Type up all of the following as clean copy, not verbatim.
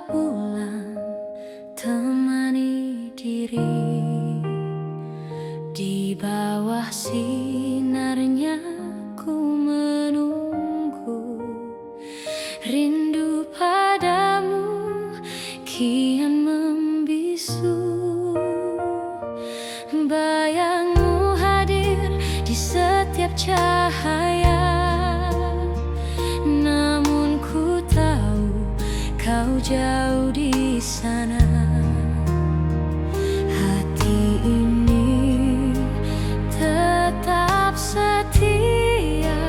bulan temani diri. Di bawah sinarnya ku menunggu, rindu padamu kian membisu. Bayangmu hadir di setiap cahaya, namun ku tahu kau jauh di sana. Hati ini tetap setia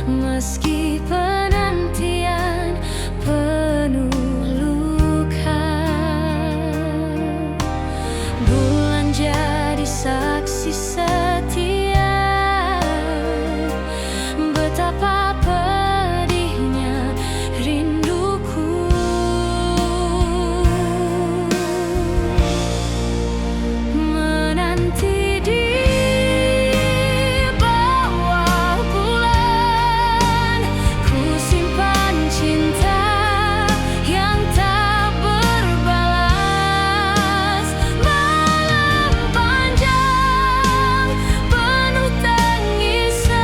meski penantian penuh luka. Bulan jadi saksi setia, betapa pedihnya rinduku. Menanti di bawah bulan, ku simpan cinta yang tak berbalas. Malam panjang penuh tangisan,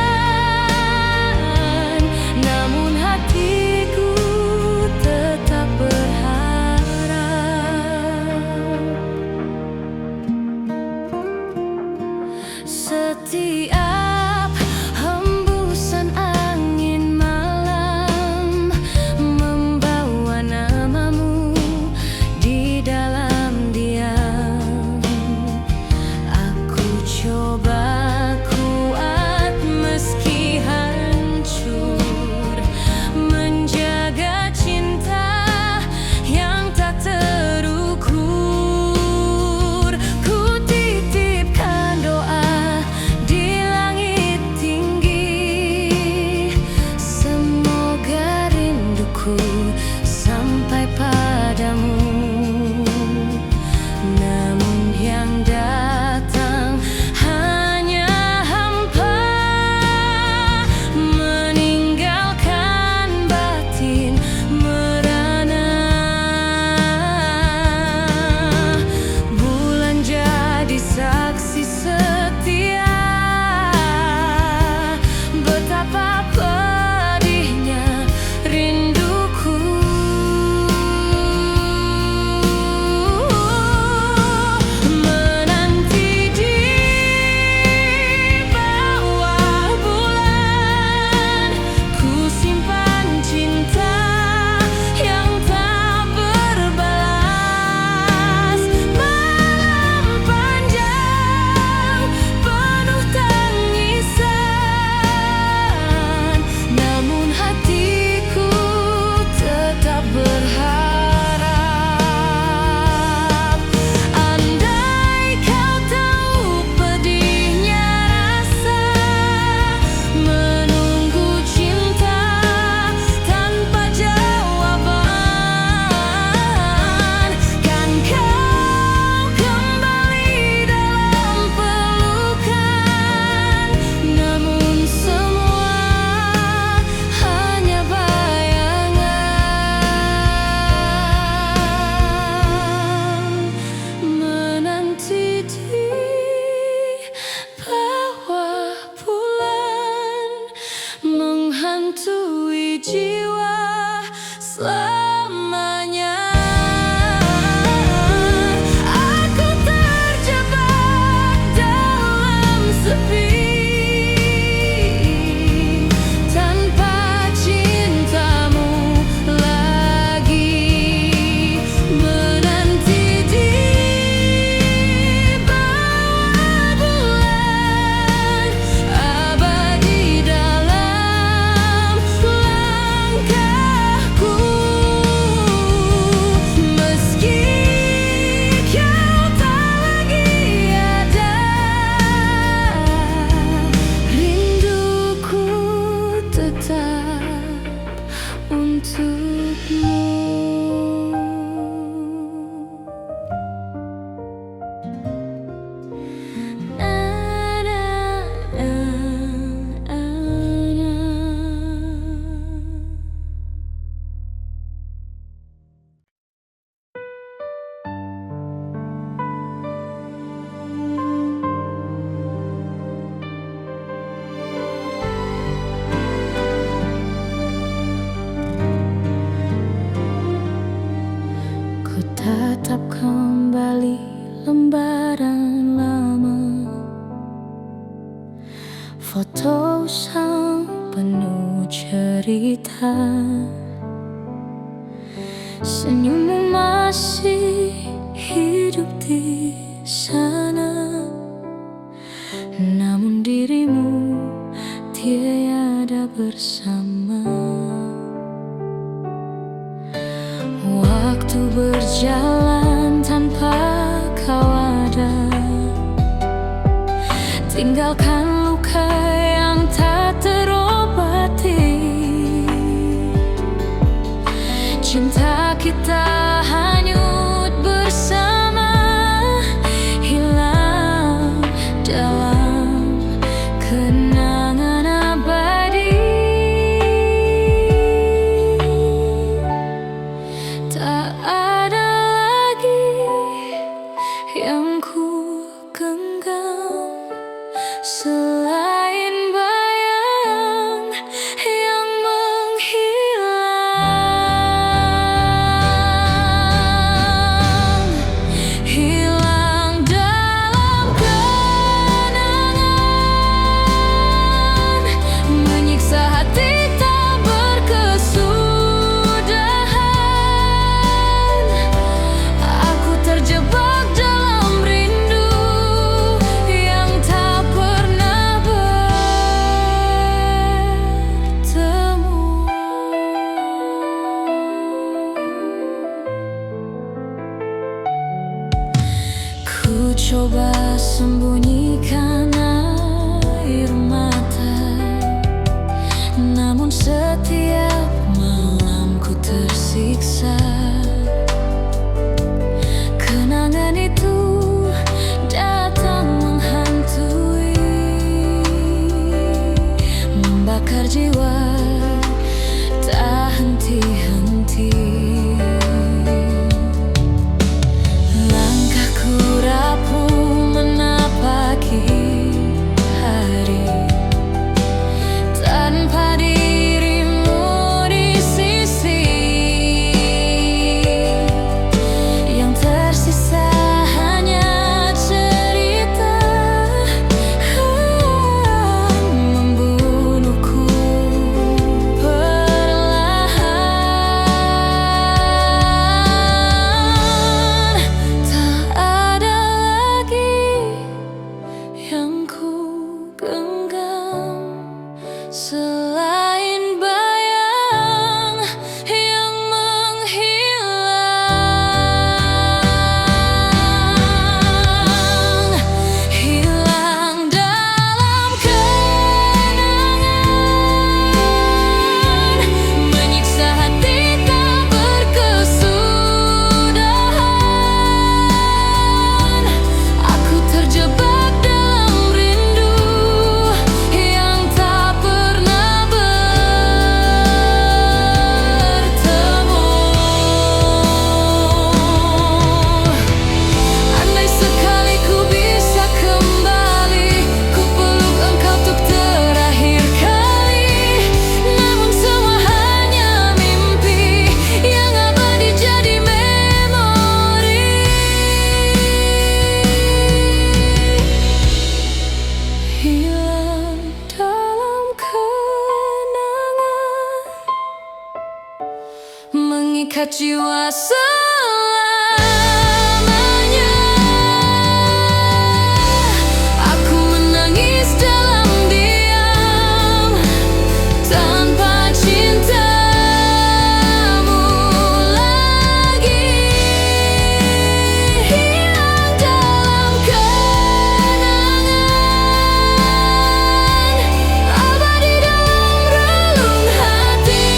namun hatiku tetap berharap. Setiap hembusan angin malam membawa namamu di dalam diam. Aku coba kuat meski hancur, menjaga cinta yang tak terukur. Ku titipkan doa di langit tinggi, semoga rinduku sampai padamu. Namun yang datang hanya hampa, meninggalkan batin merana. Bulan jadi saksi setia, betapa pedihnya rinduku. Menanti di bawah bulan, ku simpan cinta yang tak berbalas. Malam panjang penuh tangisan, namun hatiku tetap berharap. Andai kau tahu pedihnya rasa menunggu cinta tanpa jawaban, kan kau kembali dalam pelukan. Namun semua hanya bayangan. Menanti di bawah bulan menghantui jiwa selamanya. Aku terjebak dalam sepi, tanpa cintamu lagi. Menanti di bawah bulan, abadi dalam langit. kembali lembaran lama, foto sang penuh cerita. Senyummu masih hidup di sana, namun dirimu tiada bersama. Waktu berjalan tanpa kau ada, tinggalkan luka yang tak terobati. Cinta kita hanyut bersama, hilang dalam kenangan abadi. Tak ada lagi yang ku genggam selain bayang yang menghilang, hilang dalam kenangan, menyiksa hati tak berkesudahan. Aku terjebak dalam rindu yang tak pernah bertemu. Ku coba sembunyikan air mata, namun setiap malam ku tersiksa. Kenangan itu datang menghantui, membakar jiwa tak henti-henti. Langkahku rapuh menapaki hari, tanpa dirimu di sisi. Yang tersisa hanya cerita membunuhku perlahan. Tak ada lagi yang ku genggam selain bayang yang menghilang, hilang dalam kenangan, menyiksa hati tak berkesudahan. Aku terjebak dalam rindu yang tak pernah bertemu. Andai sekali ku bisa kembali, ku peluk engkau untuk terakhir kali. Namun semua hanya mimpi yang abadi jadi memori. Hilang dalam kenangan, mengikat jiwa selamanya. Aku menangis dalam diam tanpa cintamu lagi. Hilang dalam kenangan, abadi dalam relung hati.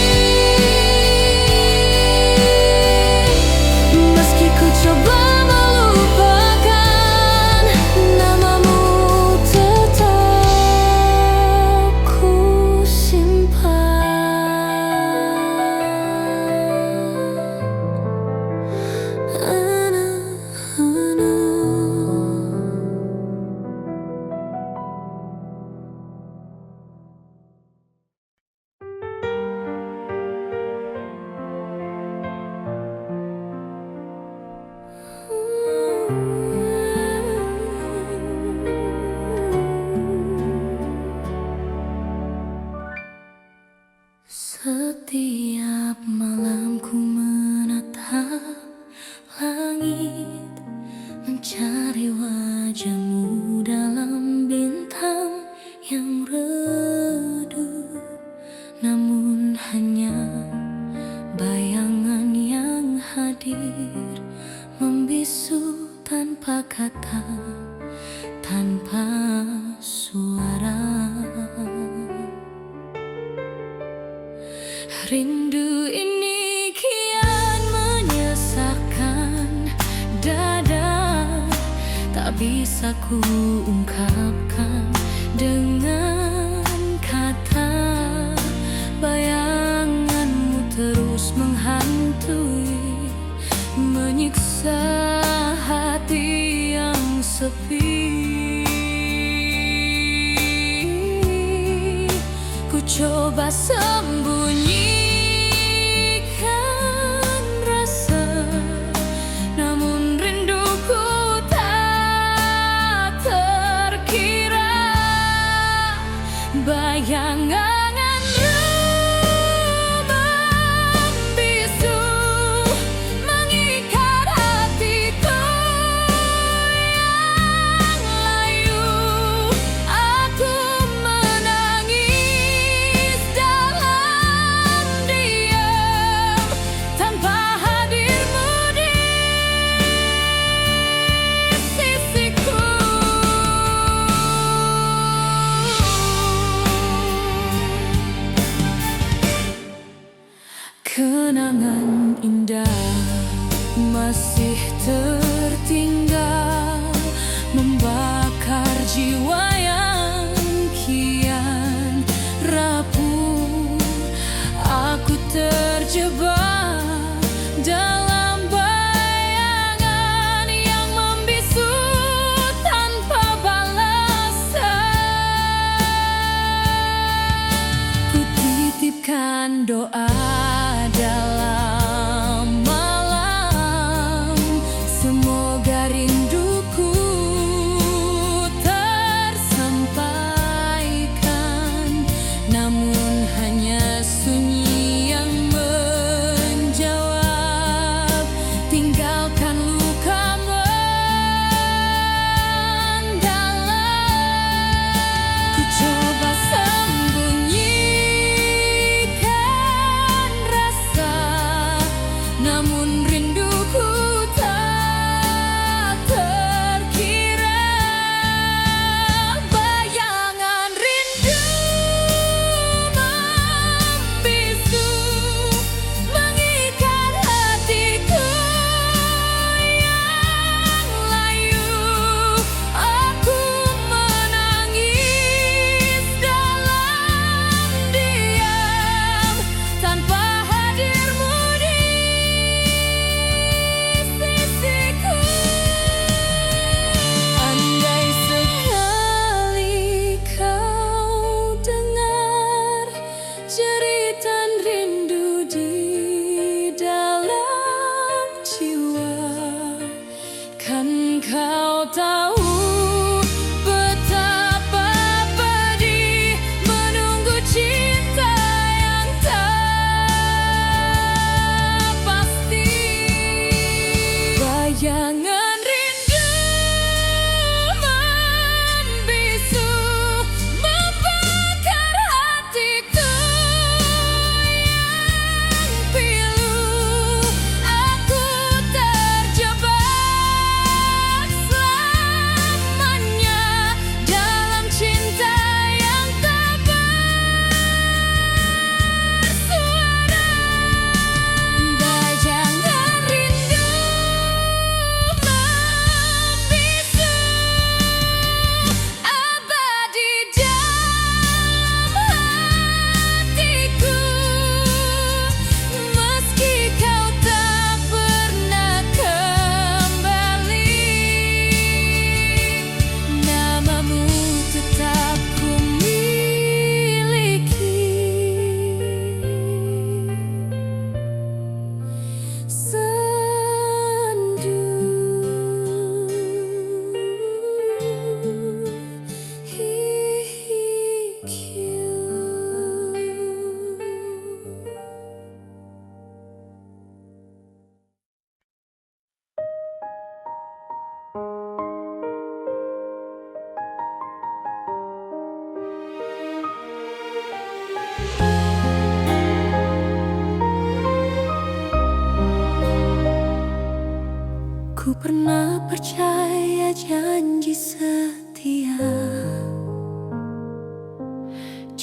Setiap malam ku menatap langit, mencari wajahmu dalam bintang yang redup. Namun hanya bayangan yang hadir, membisu tanpa kata, tanpa suara. Rindu ini kian menyesakkan dada, tak bisa ku ungkapkan dengan kata. Bayanganmu terus menghantui, menyiksa hati yang sepi. Ku coba sembunyikan rasa, namun rinduku tak terkira. Bayangan membisu, mengikat hatiku yang layu. Aku menangis dalam diam, tanpa hadirmu di sisiku. Kenangan indah masih tertinggal, membakar jiwa yang kian rapuh. Aku terjebak dalam bayangan yang membisu tanpa balasan. Ku titipkan doa dalam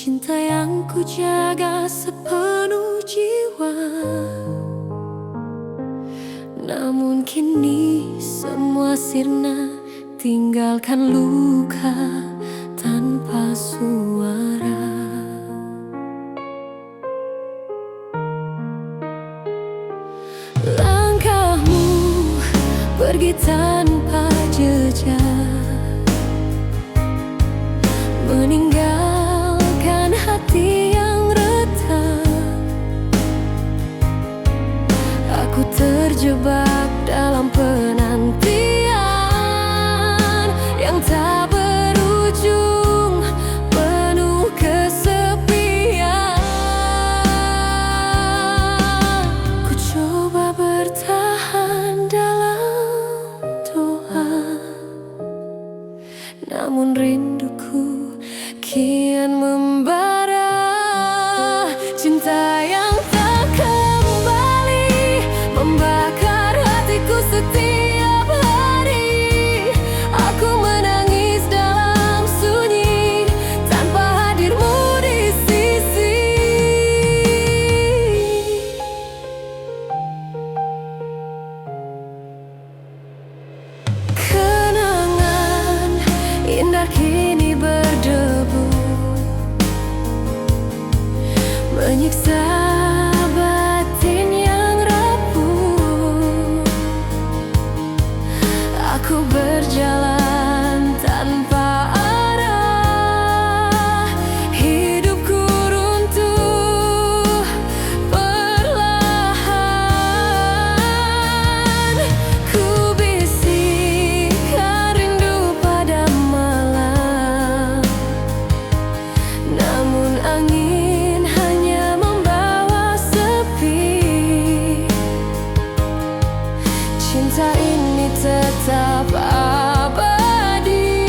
cinta yang ku jaga sepenuh jiwa. Namun kini semua sirna, tinggalkan luka tanpa suara. Langkahmu pergi tanpa jejak, meninggalkan hati yang retak. Aku terjebak dalam penantian yang tak berujung, penuh kesepian. Ku coba bertahan dalam doa, namun rinduku kian membara. Cinta yang tak kembali membakar hatiku setiap hari. Aku menangis dalam sunyi tanpa hadirmu di sisi. Kenangan indah kini berdebu, menyiksa batin yang rapuh. Aku berjalan tanpa arah, hidupku runtuh perlahan. Ku bisikkan rindu pada malam, namun angin hanya membawa sepi. Cinta ini tetap abadi,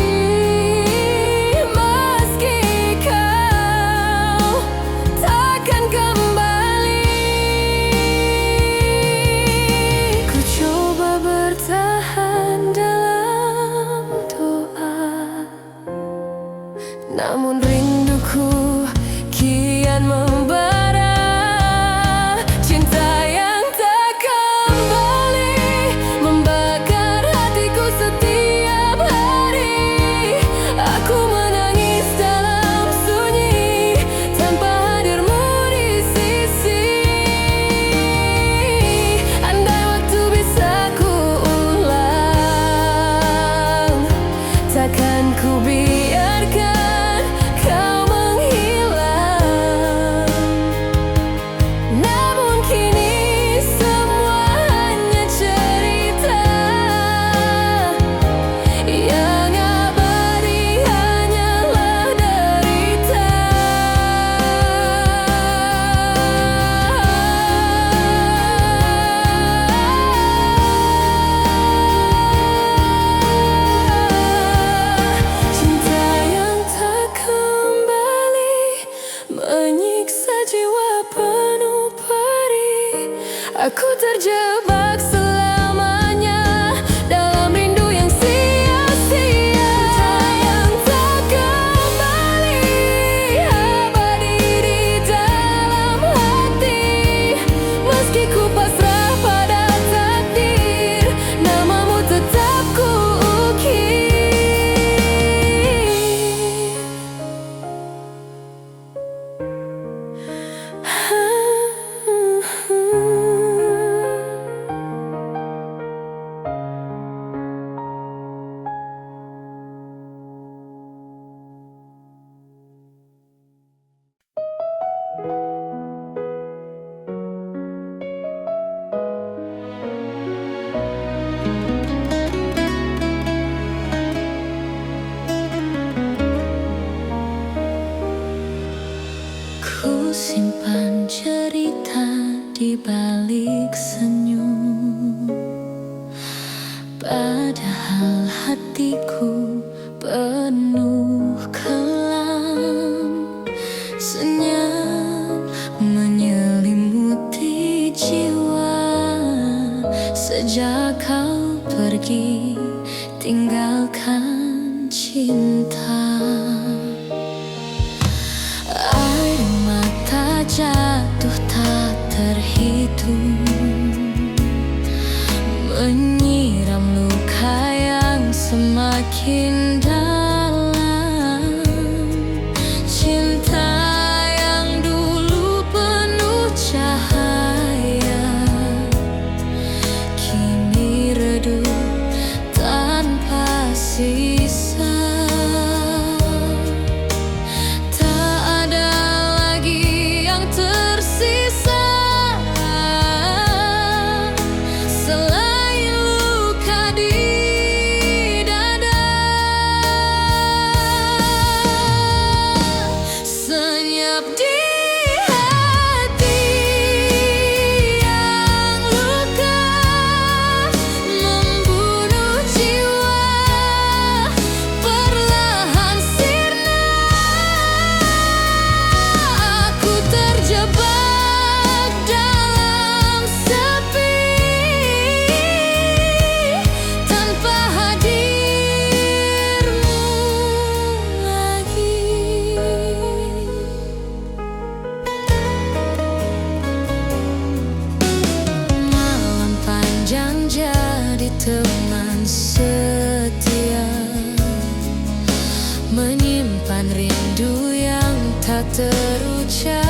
meski kau takkan kembali. Ku coba bertahan dalam doa, namun rinduku kian membara. Cinta yang tak kembali membakar hatiku setiap hari. Aku menangis dalam sunyi tanpa hadirmu di sisi. Andai waktu bisa ku ulang, takkan ku biarkan kau menghilang. Namun kini semua hanya cerita, yang abadi hanyalah derita. Cinta yang tak kembali menyiksa jiwa penuh perih. Aku terjebak selamanya dalam rindu yang sia-sia. Cinta yang tak kembali abadi di dalam hati. Meski ku pasrah pada takdir, namamu tetap ku ukir. Ku simpan cerita di balik senyum, padahal hatiku penuh kelam. Senyap menyelimuti jiwa sejak kau pergi tinggalkan cinta. jatuh tak terhitung, menyiram luka yang semakin dalam. Cinta yang dulu penuh cahaya kini redup tanpa sisa. Jadi teman setia, menyimpan rindu yang tak terucap.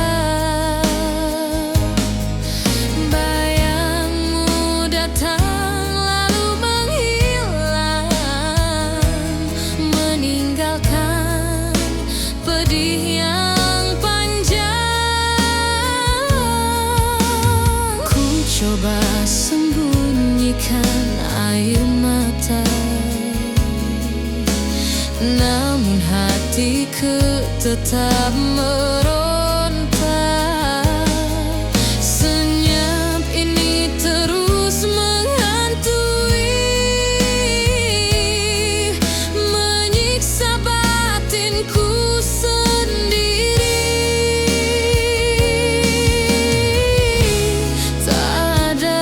Bayangmu datang lalu menghilang, meninggalkan pedih yang panjang. Ku coba sembunyikan air mata, namun hatiku tetap meronta. Senyap ini terus menghantui, menyiksa batinku sendiri. Tak ada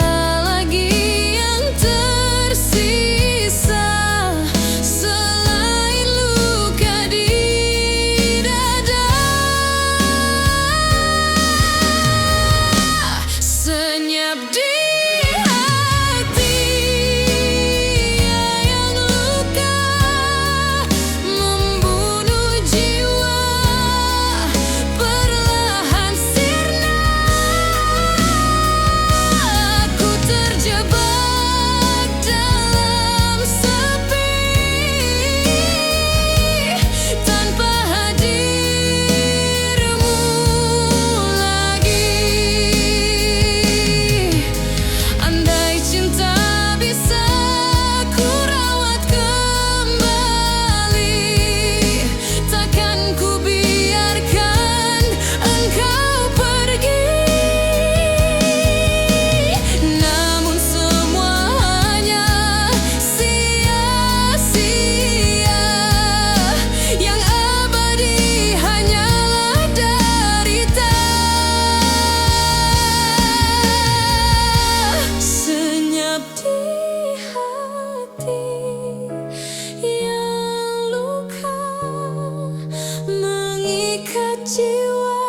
jiwa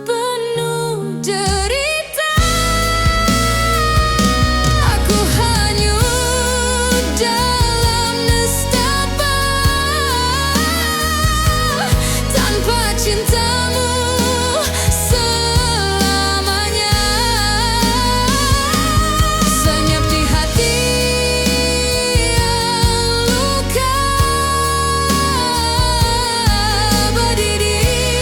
penuh derita. Aku hanyut dalam nestapa tanpa cintamu selamanya. Senyap di hati yang luka berdiri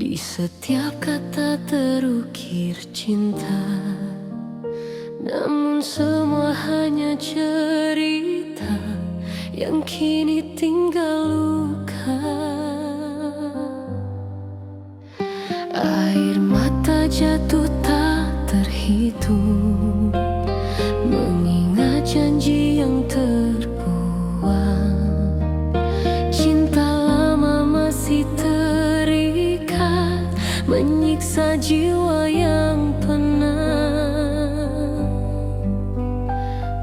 Di setiap kata terukir cinta, namun semua hanya cerita yang kini tinggal luka. Air mata jatuh tak terhitung, mengingat janji yang terbuang. Cinta lama masih terikat, menyiksa jiwa yang penat.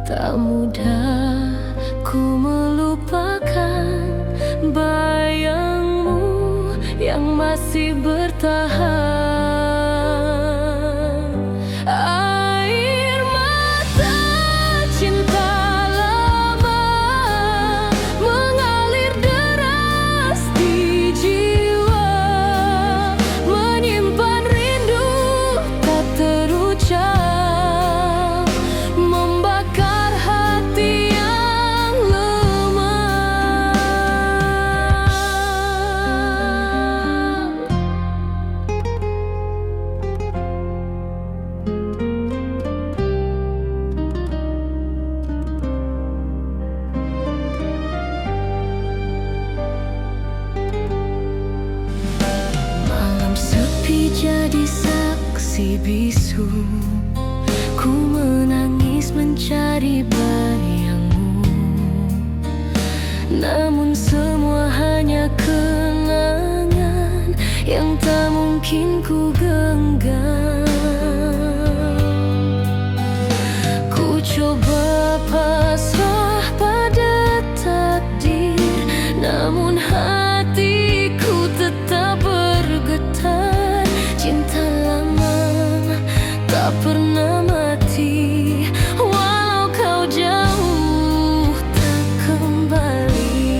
Tak mudah ku melupakan bayangmu yang masih bertahan. Air mata cinta lama mengalir deras di jiwa, menyimpan rindu tak terucap, membakar hati yang lemah. Malam sepi jadi saksi bisu, ku menangis mencari bayangmu, namun semua hanya kenangan yang tak mungkin ku genggam. Ku coba pasrah pada takdir, namun hatiku tetap bergetar. Cinta lama tak pernah mati, walau kau jauh tak kembali.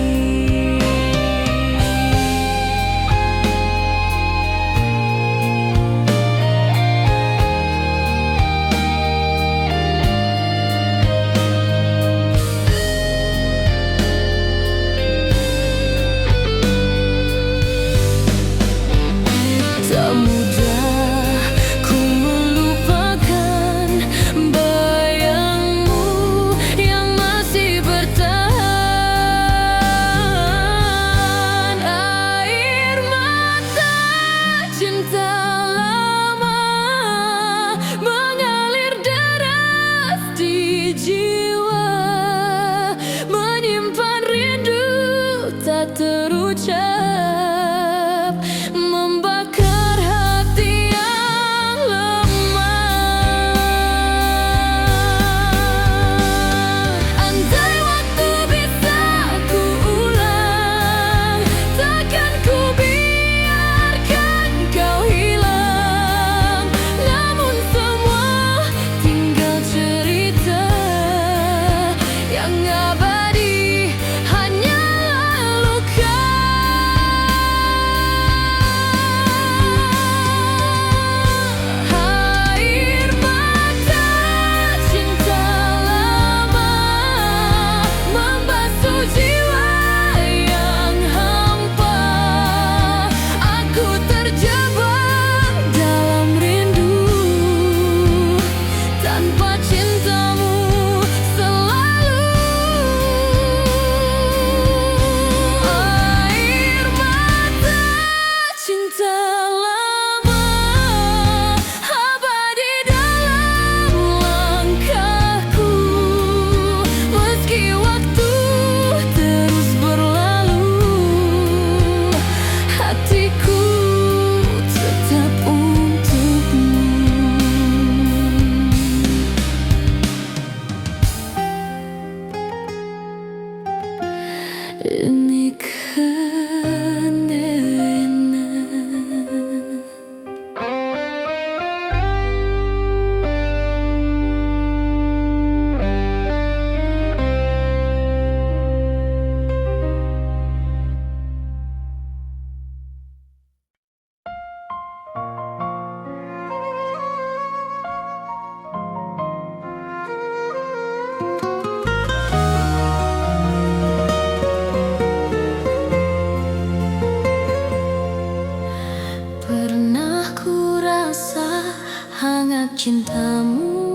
cintamu.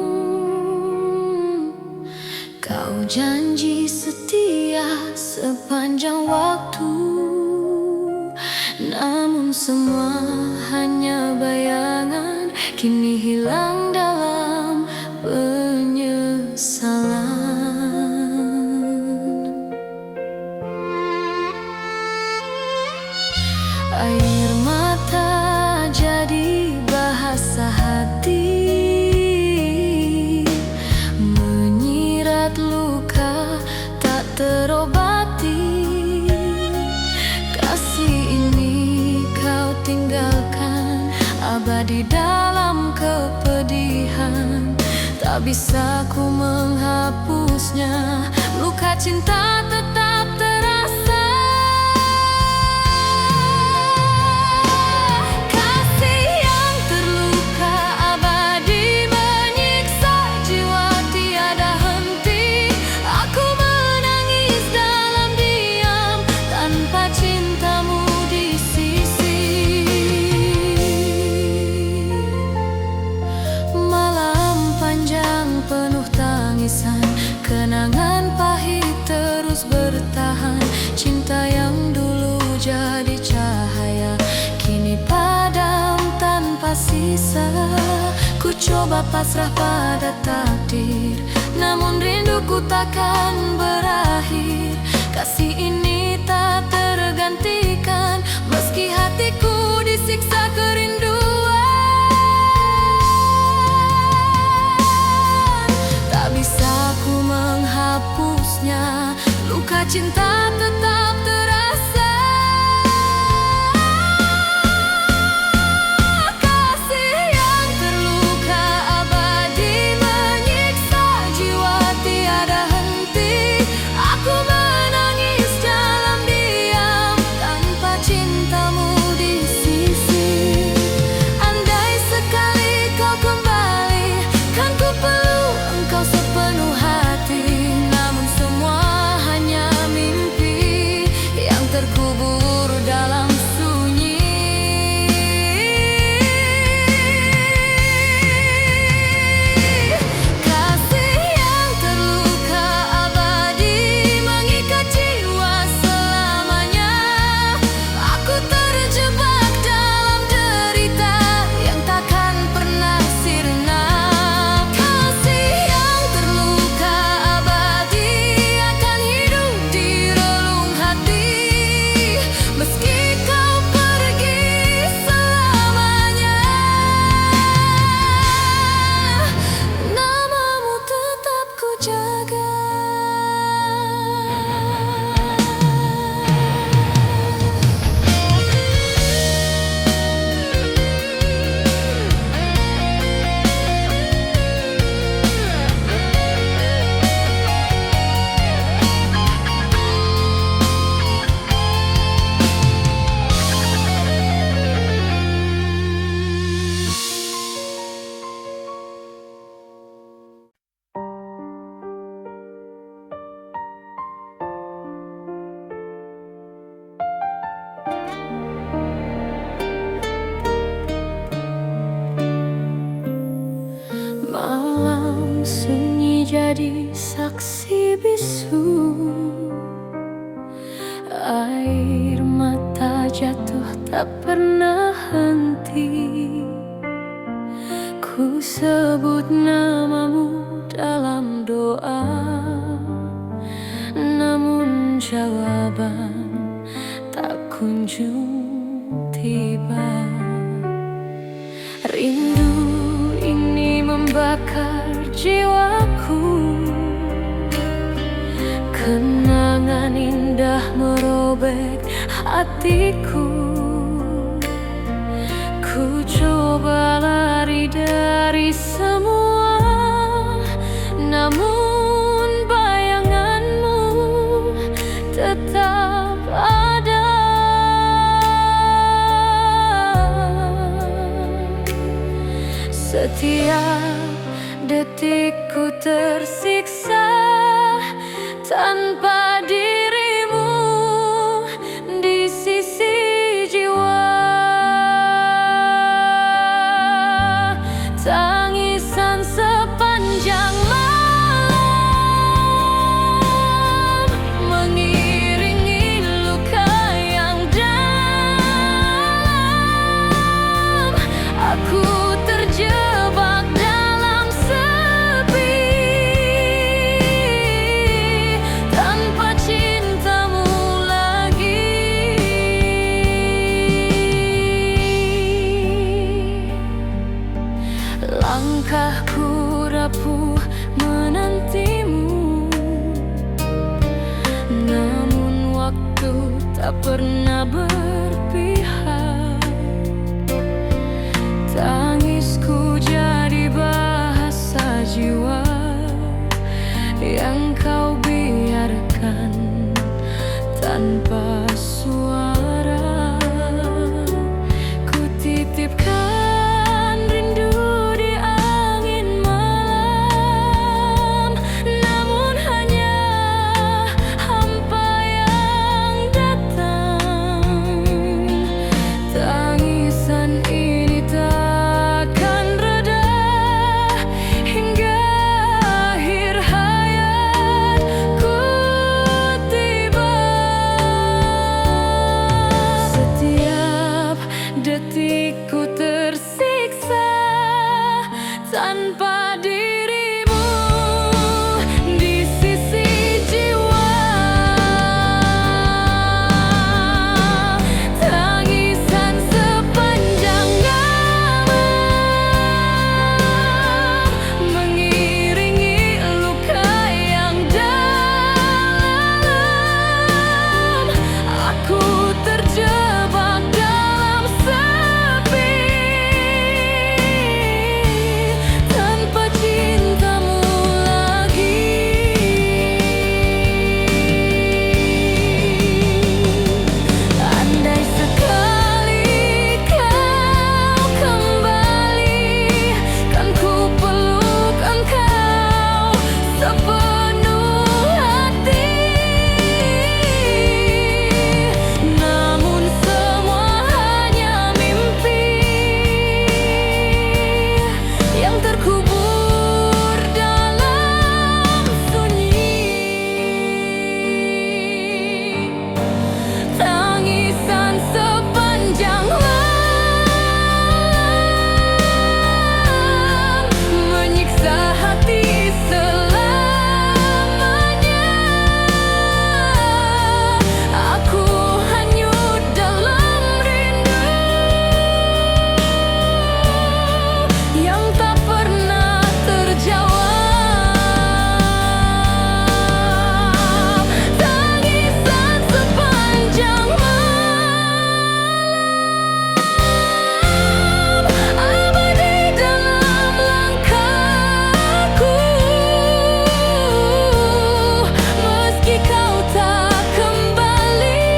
Kau janji setia sepanjang waktu, namun semua hanya bayangan, kini hilang dalam penyesalan. Air mata jadi bahasa hati, menyirat luka tak terobati. Kasih ini kau tinggalkan abadi dalam kepedihan. Tak bisa ku menghapusnya, luka cinta tetap terasa. Kasih yang terluka abadi menyiksa jiwa tiada henti. Aku menangis dalam diam tanpa cintamu di sisi. Malam panjang penuh tangisan, kenangan pahit terus bertahan. Cinta yang dulu jadi cahaya, kini padam tanpa sisa. Ku coba pasrah pada takdir, namun rinduku takkan berakhir. Kasih ini tak tergantikan, meski hatiku disiksa kerinduan. Tak bisa ku menghapusnya, luka cinta tetap terasa. Kasih yang terluka abadi menyiksa jiwa tiada henti. Aku menangis dalam diam tanpa cintamu di sisi. Andai sekali kau kembali, kan ku peluk engkau sepenuh hati. Namun semua hanya mimpi yang terkubur dalam sunyi. Kasih yang terluka abadi mengikat jiwa selamanya. Aku terjebak dalam derita yang takkan pernah sirna. Kasih yang terluka abadi akan hidup di relung hati, meski kau pergi selamanya. Namamu tetap ku jaga. Malam sunyi jadi saksi bisu, air mata jatuh tak pernah henti. Ku sebut namamu dalam doa, namun jawaban tak kunjung tiba. Rindu ini membakar jiwaku, kenangan indah merobek hatiku. Ku coba lari dari semua, namun bayanganmu tetap ada. Setiap detikku tersiksa tanpa dirimu di sisi jiwa. Tangis tak pernah berpihak. Tangisku jadi bahasa jiwa yang kau biarkan tanpa suara. Ku titipkan rindu di angin malam, namun hanya hampa yang datang. Tangisan ini takkan reda hingga akhir hayatku tiba. Setiap detikku tersiksa tanpa dirimu di sisi jiwa. Tangisan sepanjang malam mengiringi luka yang dalam. Aku terjebak dalam sepi tanpa cintamu lagi. Andai sekali kau kembali, kan ku peluk engkau sepenuh hati. Namun semua hanya mimpi yang terkubur dalam sunyi. Tangisan sepanjang malam menyiksa hati selamanya. Aku hanyut dalam rindu yang tak pernah terjawab. Tangisan sepanjang malam abadi dalam langkahku. Meski kau tak kembali,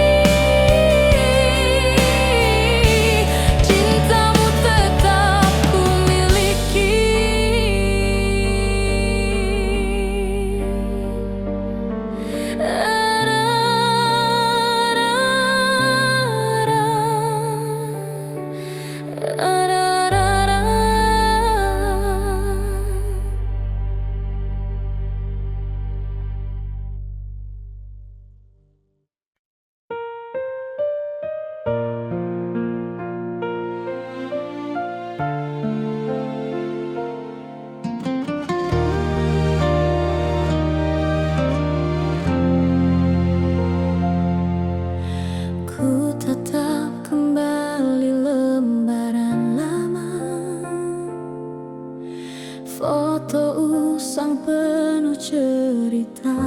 cintamu tetap ku miliki. Ku tetap kembali lembaran lama, foto usang penuh cerita.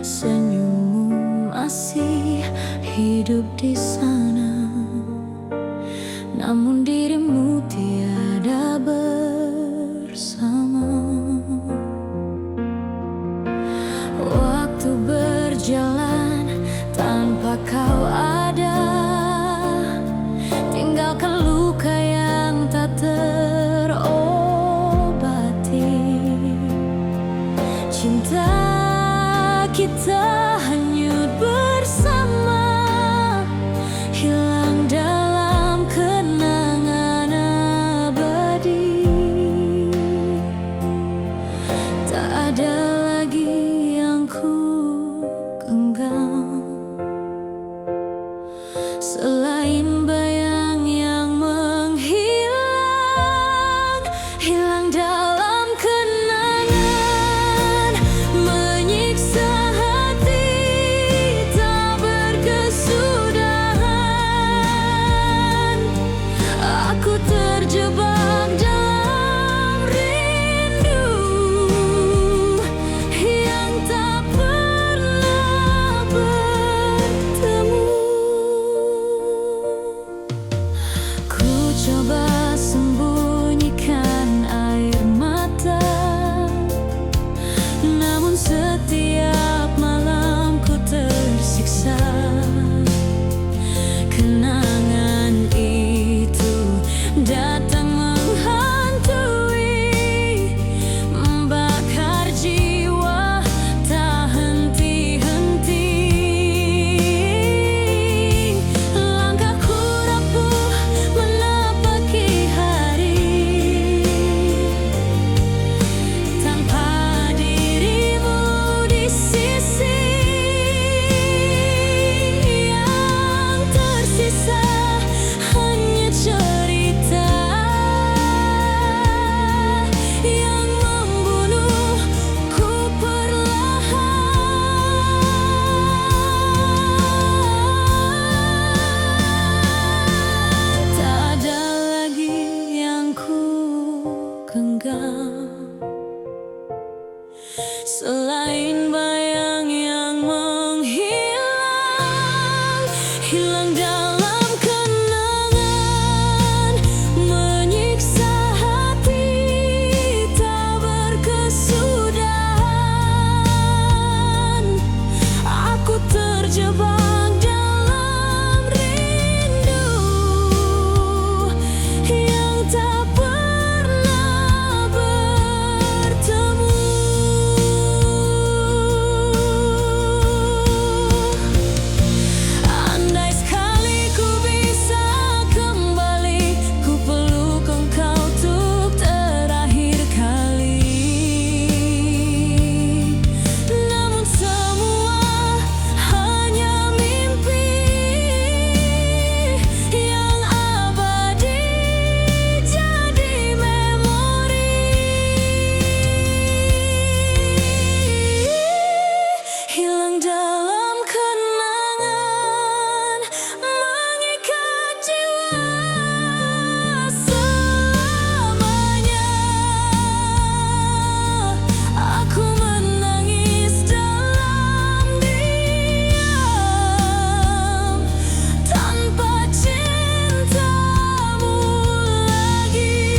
Senyummu masih hidup di sana, namun dirimu tiada bersama. Waktu berjalan tanpa kau ada, tinggalkan luka yang tak terobati. Cinta kita hanyut bersama, hilang dalam kenangan abadi. Tak ada lagi yang ku genggam selain bayang yang menghilang, hilang dalam kenangan, menyiksa hati tak berkesudahan. Aku terjebak dalam rindu yang tak pernah hilang dalam kenangan, menyiksa hati tak berkesudahan. Aku terjebak dalam rindu yang tak pernah bertemu. Andai sekali ku bisa kembali, ku peluk engkau untuk terakhir kali. Namun semua hanya mimpi yang abadi jadi memori. Hilang dalam kenangan, mengikat jiwa selamanya. Aku menangis dalam diam, tanpa cintamu lagi.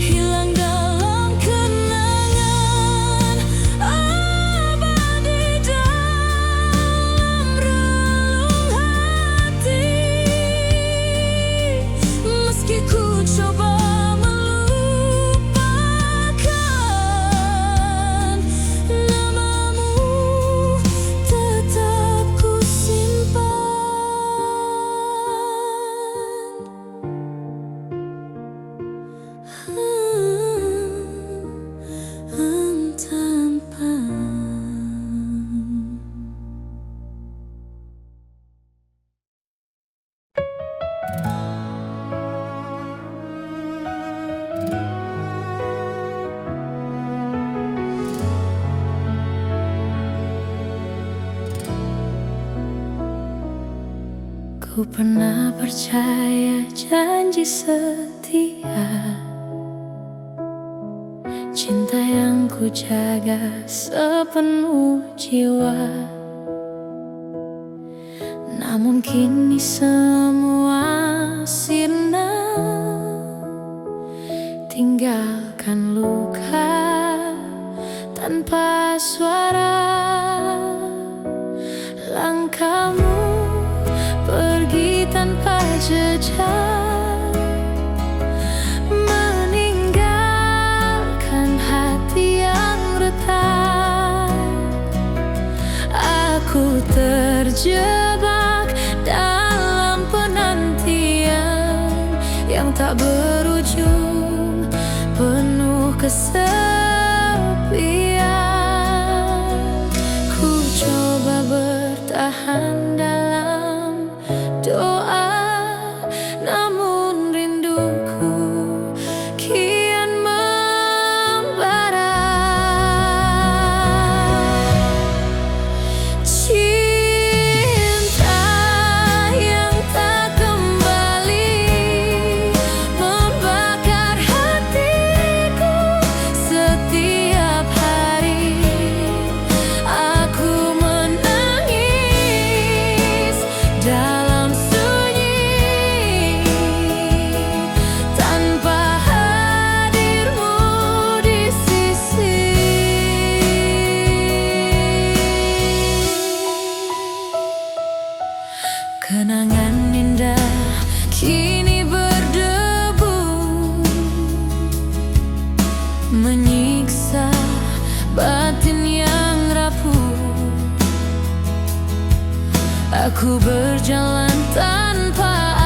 Hilang dalam kenangan, abadi dalam relung hati. Meski ku coba melupakan, namamu tetap ku Ku pernah percaya janji setia, cinta yang ku jaga sepenuh jiwa. Namun kini semua sirna, tinggalkan luka tanpa suara. Langkahmu pergi tanpa jejak, meninggalkan hati yang retak. Aku terjebak dalam penantian yang tak berujung, penuh kesepian. Ku coba bertahan dalam doa, namun rinduku kian membara. Cinta yang tak kembali membakar hatiku setiap hari. Aku menangis dalam sunyi, tanpa hadirmu di sisi. Kenangan indah kini berdebu, menyiksa batin yang rapuh. Aku berjalan tanpa